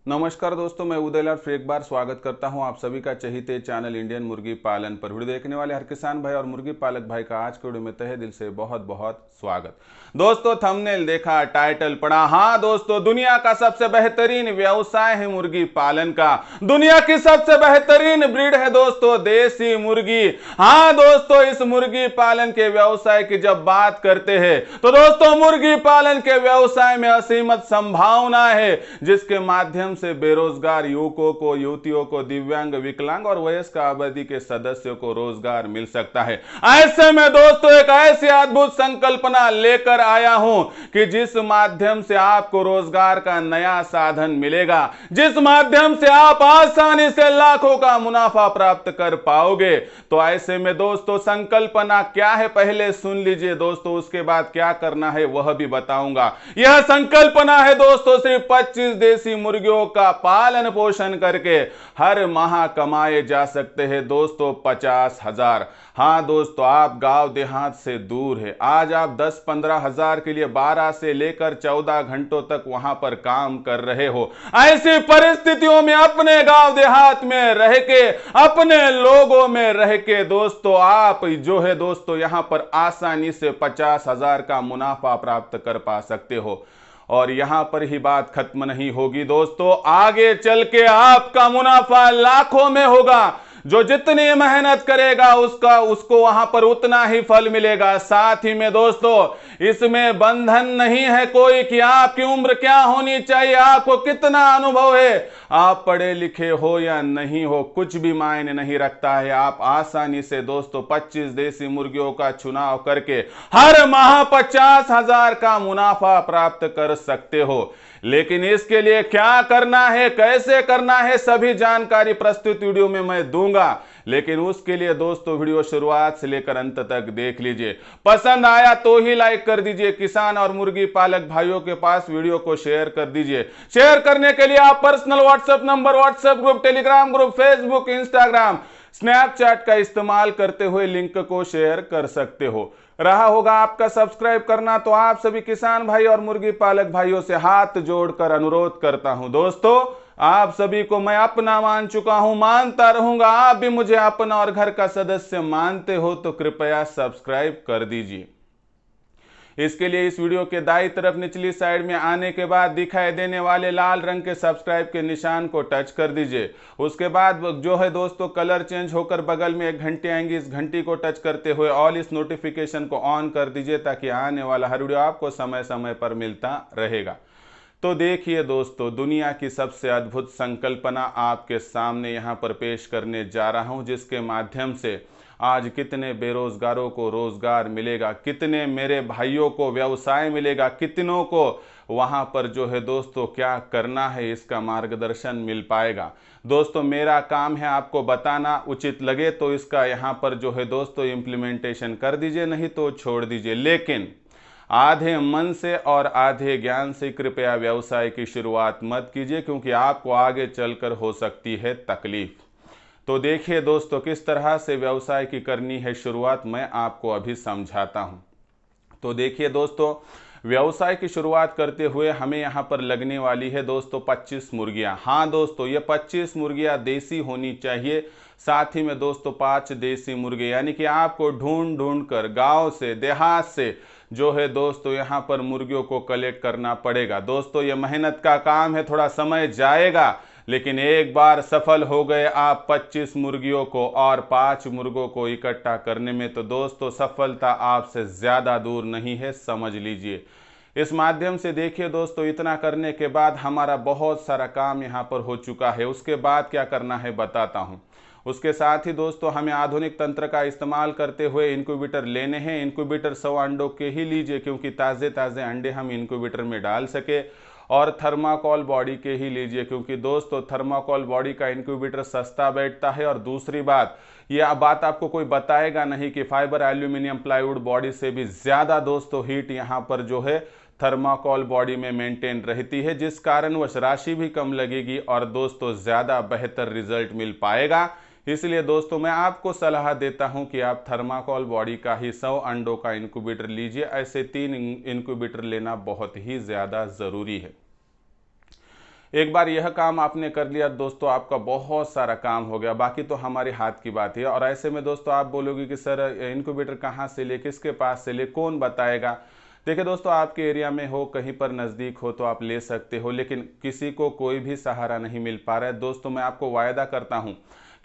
नमस्कार दोस्तों, मैं उदयलाल फिर एक बार स्वागत करता हूं आप सभी का चहीते चैनल इंडियन मुर्गी पालन पर। वीडियो देखने वाले हर किसान भाई और मुर्गी पालक भाई का आज के वीडियो में तहे दिल से बहुत बहुत स्वागत। दोस्तों थंबनेल देखा, टाइटल पढ़ा। हाँ दोस्तों, दुनिया का सबसे बेहतरीन व्यवसाय है मुर्गी पालन का। दुनिया की सबसे बेहतरीन ब्रीड है दोस्तों देसी मुर्गी। हाँ दोस्तों, इस मुर्गी पालन के व्यवसाय की जब बात करते हैं तो दोस्तों मुर्गी पालन के व्यवसाय में असीमित संभावना है, जिसके माध्यम से बेरोजगार युवकों को, युवतियों को, दिव्यांग, विकलांग और वयस्क आबादी के सदस्यों को रोजगार मिल सकता है। ऐसे में दोस्तों एक ऐसी अद्भुत संकल्पना लेकर आया हूं कि जिस माध्यम से आपको रोजगार का नया साधन मिलेगा, जिस माध्यम से आप आसानी से लाखों का मुनाफा प्राप्त कर पाओगे। तो ऐसे में दोस्तों संकल्पना क्या है पहले सुन लीजिए दोस्तों, उसके बाद क्या करना है वह भी बताऊंगा। यह संकल्पना है दोस्तों सिर्फ 25 देसी मुर्गियों का पालन पोषण करके हर माह कमाए जा सकते हैं दोस्तों 50,000। हाँ दोस्तों, आप गांव देहात से दूर है, आज आप 10-15 हजार के लिए 12 से लेकर 14 घंटों तक वहां पर काम कर रहे हो। ऐसी परिस्थितियों में अपने गांव देहात में रह के, अपने लोगों में रह के दोस्तों आप जो है दोस्तों यहां पर आसानी से 50,000 का मुनाफा प्राप्त कर पा सकते हो। और यहां पर ही बात खत्म नहीं होगी दोस्तों, आगे चल के आपका मुनाफा लाखों में होगा। जो जितनी मेहनत करेगा उसको वहां पर उतना ही फल मिलेगा। साथ ही में दोस्तों इसमें बंधन नहीं है कोई कि आपकी उम्र क्या होनी चाहिए, आपको कितना अनुभव है, आप पढ़े लिखे हो या नहीं हो, कुछ भी मायने नहीं रखता है। आप आसानी से दोस्तों 25 देसी मुर्गियों का चुनाव करके हर माह 50,000 का मुनाफा प्राप्त कर सकते हो। लेकिन इसके लिए क्या करना है, कैसे करना है, सभी जानकारी प्रस्तुत वीडियो में मैं दूंगा। लेकिन उसके लिए दोस्तों वीडियो शुरुआत से लेकर अंत तक देख लीजिए। पसंद आया तो ही लाइक कर दीजिए। किसान और मुर्गी पालक भाइयों के पास वीडियो को शेयर कर दीजिए। शेयर करने के लिए आप personal WhatsApp number, WhatsApp group, Telegram group, Facebook, Instagram, Snapchat का इस्तेमाल करते हुए लिंक को शेयर कर सकते हो। रहा होगा आपका सब्सक्राइब करना, तो आप सभी किसान भाई और मुर्गी पालक भाइयों से हाथ जोड़कर अनुरोध करता हूं दोस्तों, आप सभी को मैं अपना मान चुका हूं, मानता रहूंगा। आप भी मुझे अपना और घर का सदस्य मानते हो तो कृपया सब्सक्राइब कर दीजिए। इसके लिए इस वीडियो के दाईं तरफ निचली साइड में आने के बाद दिखाई देने वाले लाल रंग के सब्सक्राइब के निशान को टच कर दीजिए। उसके बाद जो है दोस्तों कलर चेंज होकर बगल में एक घंटी आएंगी, इस घंटी को टच करते हुए ऑल इस नोटिफिकेशन को ऑन कर दीजिए, ताकि आने वाला हर वीडियो आपको समय समय पर मिलता रहेगा। तो देखिए दोस्तों, दुनिया की सबसे अद्भुत संकल्पना आपके सामने यहाँ पर पेश करने जा रहा हूँ, जिसके माध्यम से आज कितने बेरोजगारों को रोजगार मिलेगा, कितने मेरे भाइयों को व्यवसाय मिलेगा, कितनों को वहां पर जो है दोस्तों क्या करना है इसका मार्गदर्शन मिल पाएगा। दोस्तों मेरा काम है आपको बताना, उचित लगे तो इसका यहाँ पर जो है दोस्तों इम्प्लीमेंटेशन कर दीजिए, नहीं तो छोड़ दीजिए। लेकिन आधे मन से और आधे ज्ञान से कृपया व्यवसाय की शुरुआत मत कीजिए, क्योंकि आपको आगे चलकर हो सकती है तकलीफ। तो देखिए दोस्तों किस तरह से व्यवसाय की करनी है शुरुआत, मैं आपको अभी समझाता हूं। तो देखिए दोस्तों, व्यवसाय की शुरुआत करते हुए हमें यहां पर लगने वाली है दोस्तों 25 मुर्गियां। हाँ दोस्तों, ये 25 मुर्गियां देसी होनी चाहिए। साथ ही में दोस्तों 5 देसी मुर्गे, यानी कि आपको ढूंढ ढूंढ कर गाँव से, देहात से जो है दोस्तों यहाँ पर मुर्गियों को कलेक्ट करना पड़ेगा। दोस्तों ये मेहनत का काम है, थोड़ा समय जाएगा, लेकिन एक बार सफल हो गए आप 25 मुर्गियों को और 5 मुर्गों को इकट्ठा करने में, तो दोस्तों सफलता आपसे ज़्यादा दूर नहीं है, समझ लीजिए। इस माध्यम से देखिए दोस्तों, इतना करने के बाद हमारा बहुत सारा काम यहाँ पर हो चुका है। उसके बाद क्या करना है बताता हूँ। उसके साथ ही दोस्तों हमें आधुनिक तंत्र का इस्तेमाल करते हुए इनक्यूबेटर लेने हैं। इनक्यूबेटर 100 अंडों के ही लीजिए, क्योंकि ताज़े ताज़े अंडे हम इनक्यूबेटर में डाल सके। और थर्माकोल बॉडी के ही लीजिए, क्योंकि दोस्तों थर्माकोल बॉडी का इनक्यूबेटर सस्ता बैठता है। और दूसरी बात, यह बात आपको कोई बताएगा नहीं कि फाइबर एल्यूमिनियम प्लाईवुड बॉडी से भी ज़्यादा दोस्तों हीट यहाँ पर जो है थर्माकोल बॉडी में मेंटेन रहती है, जिस कारणवश राशि भी कम लगेगी और दोस्तों ज़्यादा बेहतर रिजल्ट मिल पाएगा। इसलिए दोस्तों मैं आपको सलाह देता हूं कि आप थर्माकोल बॉडी का ही 100 अंडों का इनक्यूबेटर लीजिए। ऐसे 3 इनक्यूबेटर लेना बहुत ही ज़्यादा ज़रूरी है। एक बार यह काम आपने कर लिया दोस्तों, आपका बहुत सारा काम हो गया, बाकी तो हमारे हाथ की बात है। और ऐसे में दोस्तों आप बोलोगे कि सर इनक्यूबेटर कहाँ से ले, किसके पास से ले, कौन बताएगा। देखिए दोस्तों, आपके एरिया में हो, कहीं पर नज़दीक हो तो आप ले सकते हो, लेकिन किसी को कोई भी सहारा नहीं मिल पा रहा है। दोस्तों मैं आपको वायदा करता हूँ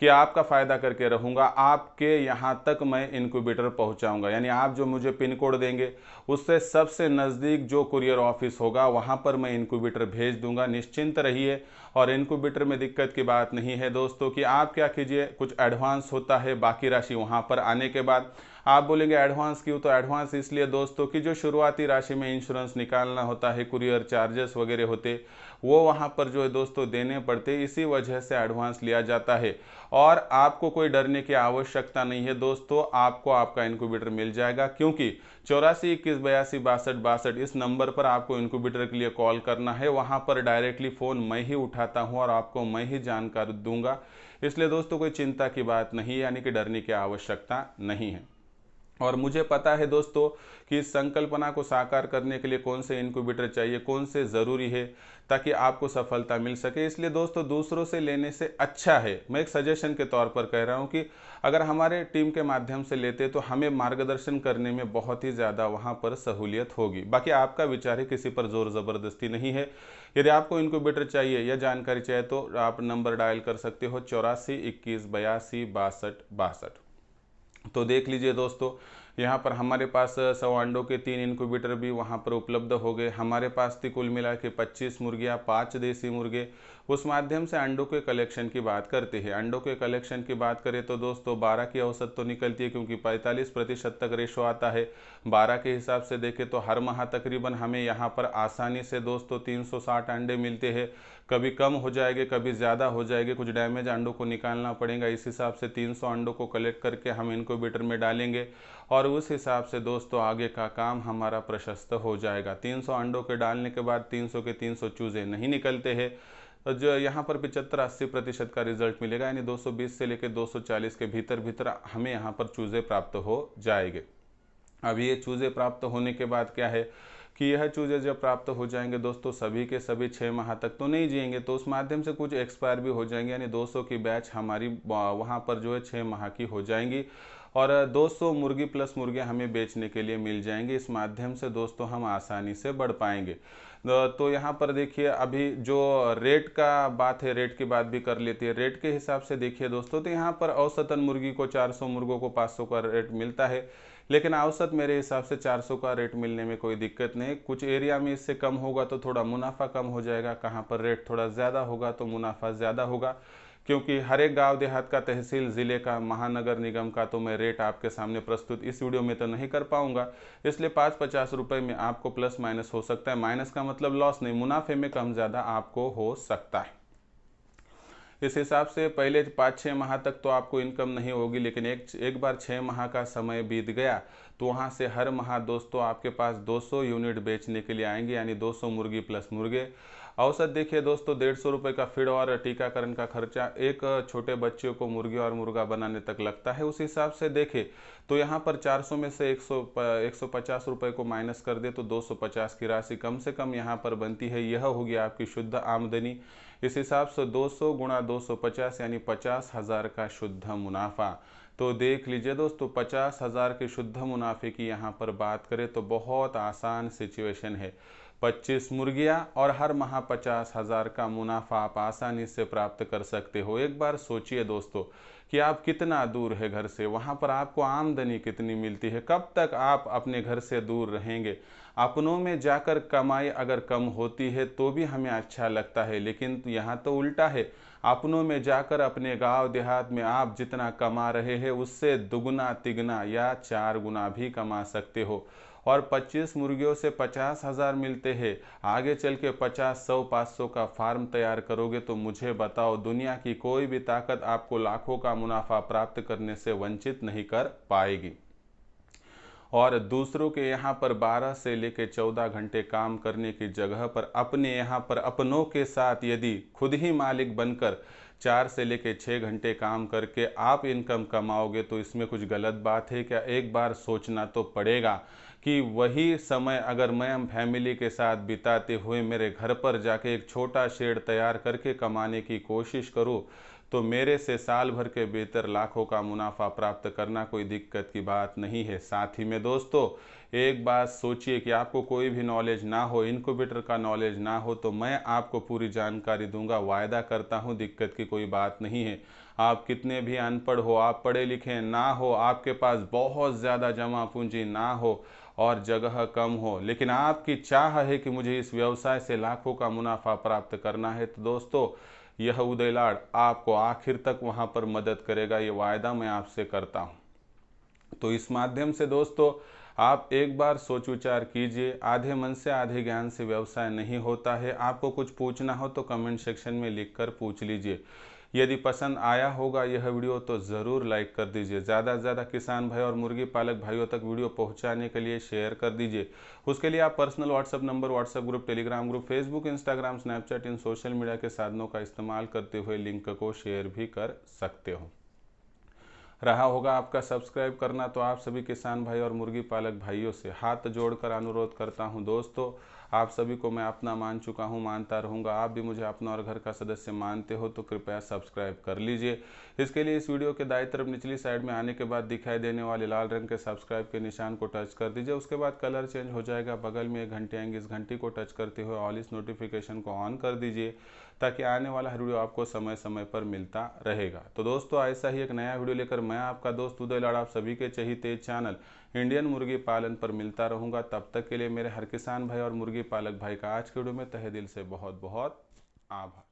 कि आपका फ़ायदा करके रहूँगा, आपके यहाँ तक मैं इनक्यूबेटर पहुँचाऊँगा। यानी आप जो मुझे पिन कोड देंगे उससे सबसे नज़दीक जो कुरियर ऑफिस होगा वहाँ पर मैं इनक्यूबेटर भेज दूंगा, निश्चिंत रहिए। और इनक्यूबेटर में दिक्कत की बात नहीं है दोस्तों कि आप क्या कीजिए, कुछ एडवांस होता है, बाकी राशि वहाँ पर आने के बाद। आप बोलेंगे एडवांस क्यों, तो एडवांस इसलिए दोस्तों कि जो शुरुआती राशि में इंश्योरेंस निकालना होता है, कुरियर चार्जेस वगैरह होते, वो वहाँ पर जो है दोस्तों देने पड़ते, इसी वजह से एडवांस लिया जाता है। और आपको कोई डरने की आवश्यकता नहीं है दोस्तों, आपको आपका इनक्यूबेटर मिल जाएगा, क्योंकि 84 21 82 62 62 इस नंबर पर आपको इनक्यूबेटर के लिए कॉल करना है। वहाँ पर डायरेक्टली फ़ोन मैं ही उठाता हूँ और आपको मैं ही जानकारी दूंगा। इसलिए दोस्तों कोई चिंता की बात नहीं, यानी कि डरने की आवश्यकता नहीं है। और मुझे पता है दोस्तों कि इस संकल्पना को साकार करने के लिए कौन से इनक्यूबेटर चाहिए, कौन से ज़रूरी है, ताकि आपको सफलता मिल सके। इसलिए दोस्तों दूसरों से लेने से अच्छा है, मैं एक सजेशन के तौर पर कह रहा हूं कि अगर हमारे टीम के माध्यम से लेते तो हमें मार्गदर्शन करने में बहुत ही ज़्यादा वहां पर सहूलियत होगी। बाकी आपका विचार है, किसी पर जोर ज़बरदस्ती नहीं है। यदि आपको इनक्यूबेटर चाहिए या जानकारी चाहिए तो आप नंबर डायल कर सकते हो 84 21 82 62 62। तो देख लीजिए दोस्तों, यहाँ पर हमारे पास 100 अंडों के 3 इनक्यूबेटर भी वहाँ पर उपलब्ध हो गए। हमारे पास थी कुल मिला के 25 मुर्गियाँ, 5 देसी मुर्गे। उस माध्यम से अंडों के कलेक्शन की बात करते हैं। अंडों के कलेक्शन की बात करें तो दोस्तों 12 की औसत तो निकलती है, क्योंकि 45% तक रेशो आता है। 12 के हिसाब से देखें तो हर माह तकरीबन हमें यहाँ पर आसानी से दोस्तों 360 अंडे मिलते हैं। कभी कम हो जाएंगे, कभी ज़्यादा हो जाएंगे, कुछ डैमेज अंडों को निकालना पड़ेगा। इस हिसाब से 300 अंडों को कलेक्ट करके हम इनक्यूबेटर में डालेंगे और उस हिसाब से दोस्तों आगे का काम हमारा प्रशस्त हो जाएगा। 300 अंडों के डालने के बाद 300 के 300 चूज़े नहीं निकलते हैं, तो जो यहाँ पर 75-80% का रिजल्ट मिलेगा, यानी 220 से लेकर 240 के भीतर भीतर हमें यहाँ पर चूज़े प्राप्त हो जाएंगे। अब ये चूज़े प्राप्त होने के बाद क्या है कि यह चूज़े जब प्राप्त हो जाएंगे दोस्तों, सभी के सभी 6 माह तक तो नहीं जिएंगे, तो उस माध्यम से कुछ एक्सपायर भी हो जाएंगे, यानी 200 की बैच हमारी वहाँ पर जो है 6 माह की हो जाएंगी और 200 मुर्गी प्लस मुर्गे हमें बेचने के लिए मिल जाएंगे। इस माध्यम से दोस्तों हम आसानी से बढ़ पाएंगे। तो यहाँ पर देखिए, अभी जो रेट का बात है, रेट की बात भी कर लेती है। रेट के हिसाब से देखिए दोस्तों, तो यहाँ पर औसतन मुर्गी को 400, मुर्गों को 500 का रेट मिलता है, लेकिन औसत मेरे हिसाब से 400 का रेट मिलने में कोई दिक्कत नहीं। कुछ एरिया में इससे कम होगा तो थोड़ा मुनाफा कम हो जाएगा, कहाँ पर रेट थोड़ा ज़्यादा होगा तो मुनाफा ज़्यादा होगा, क्योंकि हर एक गांव देहात का, तहसील ज़िले का, महानगर निगम का तो मैं रेट आपके सामने प्रस्तुत इस वीडियो में तो नहीं कर पाऊंगा। इसलिए 5-50 रुपये में आपको प्लस माइनस हो सकता है। माइनस का मतलब लॉस नहीं, मुनाफे में कम ज़्यादा आपको हो सकता है। इस हिसाब से पहले 5-6 माह तक तो आपको इनकम नहीं होगी, लेकिन एक बार 6 माह का समय बीत गया तो वहाँ से हर माह दोस्तों आपके पास 200 यूनिट बेचने के लिए आएंगे, यानी 200 मुर्गी प्लस मुर्गे। औसत देखिए दोस्तों, 150 रुपये का फीड और टीकाकरण का खर्चा एक छोटे बच्चे को मुर्गी और मुर्गा बनाने तक लगता है। उस हिसाब से देखें तो यहाँ पर 400 में से 150 रुपये को माइनस कर दे तो 250 की राशि कम से कम यहाँ पर बनती है। यह होगी आपकी शुद्ध आमदनी। इस हिसाब से 200 गुणा 250 यानी 50,000 का शुद्ध मुनाफा। तो देख लीजिए दोस्तों, 50,000 के शुद्ध मुनाफे की यहाँ पर बात करें तो बहुत आसान सिचुएशन है। 25 मुर्गियाँ और हर माह 50,000 का मुनाफा आप आसानी से प्राप्त कर सकते हो। एक बार सोचिए दोस्तों कि आप कितना दूर है घर से, वहाँ पर आपको आमदनी कितनी मिलती है, कब तक आप अपने घर से दूर रहेंगे। अपनों में जाकर कमाई अगर कम होती है तो भी हमें अच्छा लगता है, लेकिन यहाँ तो उल्टा है। अपनों में जाकर अपने गांव देहात में आप जितना कमा रहे हैं उससे दुगना तिगना या 4 गुना भी कमा सकते हो। और 25 मुर्गियों से 50,000 मिलते हैं। आगे चल के 50, 100, 500 का फार्म तैयार करोगे तो मुझे बताओ, दुनिया की कोई भी ताकत आपको लाखों का मुनाफा प्राप्त करने से वंचित नहीं कर पाएगी। और दूसरों के यहाँ पर 12 से लेकर 14 घंटे काम करने की जगह पर अपने यहाँ पर अपनों के साथ यदि खुद ही मालिक बनकर 4 से लेकर 6 घंटे काम करके आप इनकम कमाओगे तो इसमें कुछ गलत बात है क्या? एक बार सोचना तो पड़ेगा, कि वही समय अगर मैं हम फैमिली के साथ बिताते हुए मेरे घर पर जाके एक छोटा शेड तैयार करके कमाने की कोशिश करूं, तो मेरे से साल भर के भीतर लाखों का मुनाफा प्राप्त करना कोई दिक्कत की बात नहीं है। साथ ही में दोस्तों, एक बात सोचिए कि आपको कोई भी नॉलेज ना हो, इनक्यूबेटर का नॉलेज ना हो, तो मैं आपको पूरी जानकारी दूंगा, वायदा करता हूं, दिक्कत की कोई बात नहीं है। आप कितने भी अनपढ़ हो, आप पढ़े लिखे ना हो, आपके पास बहुत ज़्यादा जमा पूंजी ना हो और जगह कम हो, लेकिन आपकी चाह है कि मुझे इस व्यवसाय से लाखों का मुनाफा प्राप्त करना है, तो दोस्तों यह उदय लाड आपको आखिर तक वहां पर मदद करेगा, ये वायदा मैं आपसे करता हूं। तो इस माध्यम से दोस्तों आप एक बार सोच विचार कीजिए। आधे मन से आधे ज्ञान से व्यवसाय नहीं होता है। आपको कुछ पूछना हो तो कमेंट सेक्शन में लिखकर पूछ लीजिए। यदि पसंद आया होगा यह वीडियो तो ज़रूर लाइक कर दीजिए। ज़्यादा से ज़्यादा किसान भाई और मुर्गी पालक भाइयों तक वीडियो पहुंचाने के लिए शेयर कर दीजिए। उसके लिए आप personal WhatsApp number, WhatsApp group, Telegram group, Facebook, Instagram, Snapchat, इन सोशल मीडिया के साधनों का इस्तेमाल करते हुए लिंक को शेयर भी कर सकते हो। रहा होगा आपका सब्सक्राइब करना, तो आप सभी किसान भाई और मुर्गी पालक भाइयों से हाथ जोड़कर अनुरोध करता हूं दोस्तों, आप सभी को मैं अपना मान चुका हूं, मानता रहूंगा। आप भी मुझे अपना और घर का सदस्य मानते हो तो कृपया सब्सक्राइब कर लीजिए। इसके लिए इस वीडियो के दाईं तरफ निचली साइड में आने के बाद दिखाई देने वाले लाल रंग के सब्सक्राइब के निशान को टच कर दीजिए। उसके बाद कलर चेंज हो जाएगा, बगल में एक घंटी आएंगी, इस घंटी को टच करते हुए ऑल इस नोटिफिकेशन को ऑन कर दीजिए, ताकि आने वाला हर वीडियो आपको समय समय पर मिलता रहेगा। तो दोस्तों ऐसा ही एक नया वीडियो लेकर मैं आपका दोस्त उदय लाड आप सभी के चहीते चैनल इंडियन मुर्गी पालन पर मिलता रहूंगा। तब तक के लिए मेरे हर किसान भाई और मुर्गी पालक भाई का आज के वीडियो में तहे दिल से बहुत बहुत आभार।